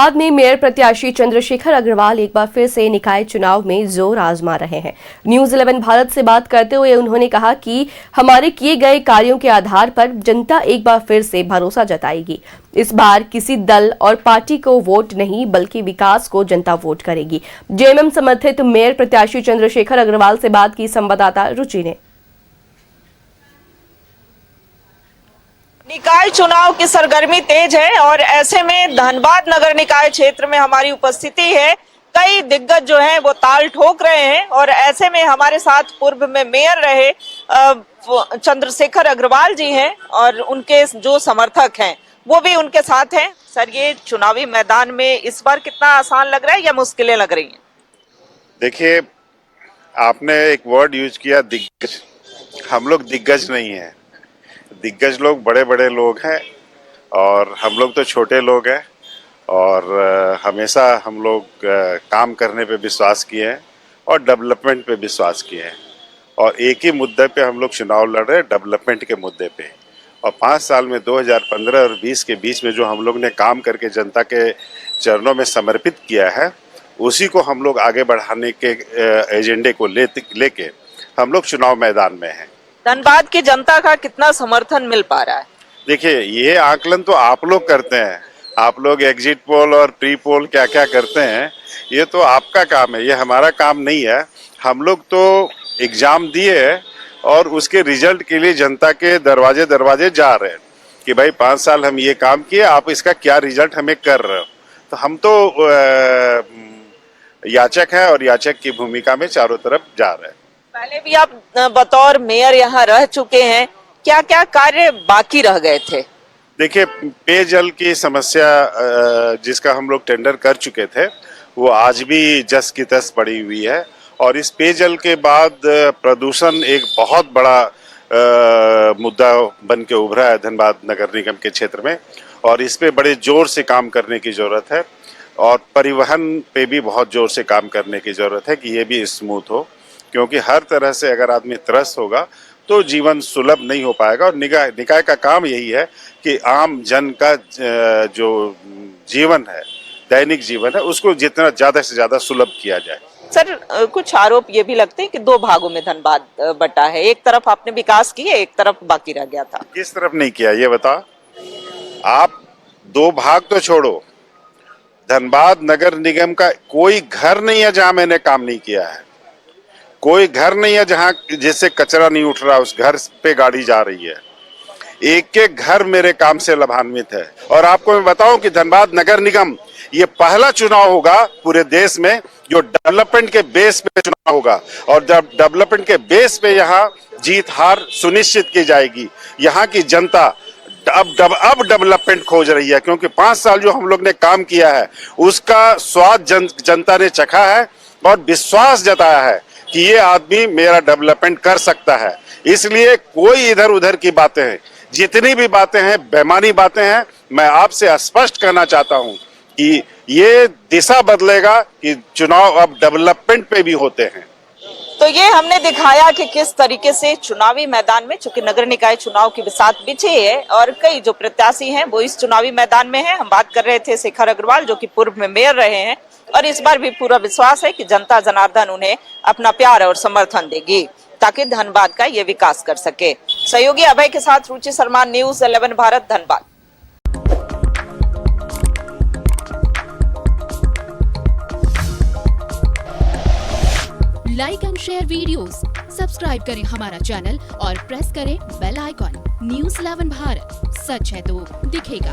बाद में मेयर प्रत्याशी चंद्रशेखर अग्रवाल एक बार फिर से निकाय चुनाव में जोर आजमा रहे हैं। न्यूज़ 11 भारत से बात करते हुए उन्होंने कहा कि हमारे किए गए कार्यों के आधार पर जनता एक बार फिर से भरोसा जताएगी। इस बार किसी दल और पार्टी को वोट नहीं बल्कि विकास को जनता वोट करेगी। जेएमएम समर्थित मेयर प्रत्याशी चंद्रशेखर अग्रवाल से बात की संवाददाता रुचि ने। निकाय चुनाव की सरगर्मी तेज है और ऐसे में धनबाद नगर निकाय क्षेत्र में हमारी उपस्थिति है। कई दिग्गज जो हैं वो ताल ठोक रहे हैं और ऐसे में हमारे साथ पूर्व में मेयर रहे चंद्रशेखर अग्रवाल जी हैं और उनके जो समर्थक हैं वो भी उनके साथ हैं। सर, ये चुनावी मैदान में इस बार कितना आसान लग रहा है या मुश्किलें लग रही हैं? देखिए, आपने एक वर्ड यूज किया, दिग्गज। हम लोग दिग्गज नहीं हैं। दिग्गज लोग बड़े बड़े लोग हैं और हम लोग तो छोटे लोग हैं और हमेशा हम लोग काम करने पे विश्वास किए हैं और डेवलपमेंट पे विश्वास किए हैं और एक ही मुद्दे पे हम लोग चुनाव लड़ रहे हैं, डेवलपमेंट के मुद्दे पे। और 5 साल में 2015 और 20 के बीच में जो हम लोग ने काम करके जनता के चरणों में समर्पित किया है, उसी को हम लोग आगे बढ़ाने के एजेंडे को लेके हम लोग चुनाव मैदान में हैं। धनबाद की जनता का कितना समर्थन मिल पा रहा है? देखिए, ये आकलन तो आप लोग करते हैं। आप लोग एग्जिट पोल और प्री पोल क्या क्या करते हैं, ये तो आपका काम है, ये हमारा काम नहीं है। हम लोग तो एग्जाम दिए हैं और उसके रिजल्ट के लिए जनता के दरवाजे दरवाजे जा रहे हैं कि भाई 5 साल हम ये काम किए, आप इसका क्या रिजल्ट हमें कर रहे हो। तो हम तो याचक हैं और याचक की भूमिका में चारों तरफ जा रहे हैं। पहले भी आप बतौर मेयर यहाँ रह चुके हैं, क्या क्या कार्य बाकी रह गए थे? देखिए, पेयजल की समस्या जिसका हम लोग टेंडर कर चुके थे वो आज भी जस की तस पड़ी हुई है और इस पेयजल के बाद प्रदूषण एक बहुत बड़ा मुद्दा बन के उभरा है धनबाद नगर निगम के क्षेत्र में और इस पे बड़े जोर से काम करने की जरूरत है और परिवहन पे भी बहुत जोर से काम करने की जरूरत है कि ये भी स्मूथ हो, क्योंकि हर तरह से अगर आदमी त्रस्त होगा तो जीवन सुलभ नहीं हो पाएगा। और निकाय का काम यही है कि आम जन का जो जीवन है, दैनिक जीवन है, उसको जितना ज्यादा से ज्यादा सुलभ किया जाए। सर, कुछ आरोप ये भी लगते हैं कि 2 भागों में धनबाद बटा है, एक तरफ आपने विकास किया, एक तरफ बाकी रह गया था। किस तरफ नहीं किया ये बता? आप 2 भाग तो छोड़ो, धनबाद नगर निगम का कोई घर नहीं है जहां मैंने काम नहीं किया है। कोई घर नहीं है जहां जिससे कचरा नहीं उठ रहा, उस घर पे गाड़ी जा रही है। एक एक घर मेरे काम से लाभान्वित है। और आपको मैं बताऊं कि धनबाद नगर निगम ये पहला चुनाव होगा पूरे देश में जो डेवलपमेंट के बेस पे चुनाव होगा और जब डेवलपमेंट के बेस पे यहाँ जीत हार सुनिश्चित की जाएगी। यहाँ की जनता अब डेवलपमेंट खोज रही है, क्योंकि 5 साल जो हम लोग ने काम किया है उसका स्वाद जनता ने चखा है और विश्वास जताया है कि ये आदमी मेरा डेवलपमेंट कर सकता है। इसलिए कोई इधर उधर की बातें हैं, जितनी भी बातें हैं बेमानी बातें हैं। मैं आपसे स्पष्ट कहना चाहता हूं कि ये दिशा बदलेगा कि चुनाव अब डेवलपमेंट पे भी होते हैं। तो ये हमने दिखाया कि किस तरीके से चुनावी मैदान में, चूंकि नगर निकाय चुनाव की बिसात बिछी है और कई जो प्रत्याशी हैं वो इस चुनावी मैदान में हैं। हम बात कर रहे थे शेखर अग्रवाल जो कि पूर्व में मेयर रहे हैं और इस बार भी पूरा विश्वास है कि जनता जनार्दन उन्हें अपना प्यार और समर्थन देगी ताकि धनबाद का ये विकास कर सके। सहयोगी अभय के साथ Ruchi Sharma, news 11 Bharat, Dhanbad. Like and share videos, subscribe करें हमारा चैनल और प्रेस करें बेल आइकॉन। न्यूज़ 11 भारत, सच है तो दिखेगा।